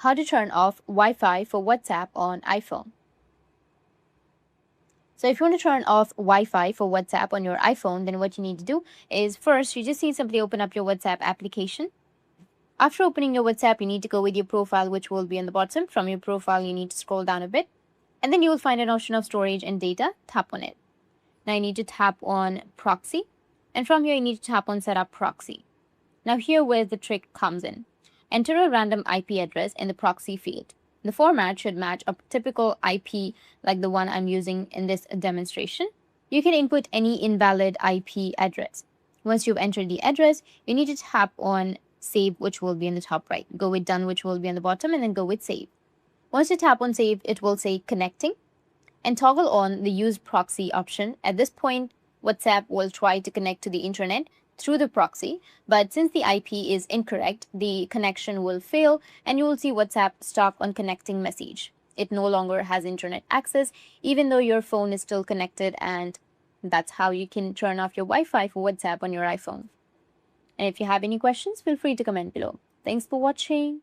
how to turn off Wi-Fi for WhatsApp on iPhone. So if you want to turn off Wi-Fi for WhatsApp on your iPhone, then what you need to do is first, you just need to simply open up your WhatsApp application. After opening your WhatsApp, you need to go with your profile, which will be on the bottom. From your profile, you need to scroll down a bit. And then you will find an option of storage and data. Tap on it. Now you need to tap on proxy. And from here, you need to tap on setup proxy. Now here where the trick comes in. Enter a random IP address in the proxy field. The format should match a typical IP like the one I'm using in this demonstration. You can input any invalid IP address. Once you've entered the address, you need to tap on save, which will be in the top right. Go with done, which will be on the bottom, and then go with save. Once you tap on save, it will say connecting and toggle on the use proxy option. At this point, WhatsApp will try to connect to the internet through the proxy, but since the IP is incorrect, the connection will fail and you will see WhatsApp stop on connecting message. It no longer has internet access, even though your phone is still connected, and that's how you can turn off your Wi-Fi for WhatsApp on your iPhone. And if you have any questions, feel free to comment below. Thanks for watching.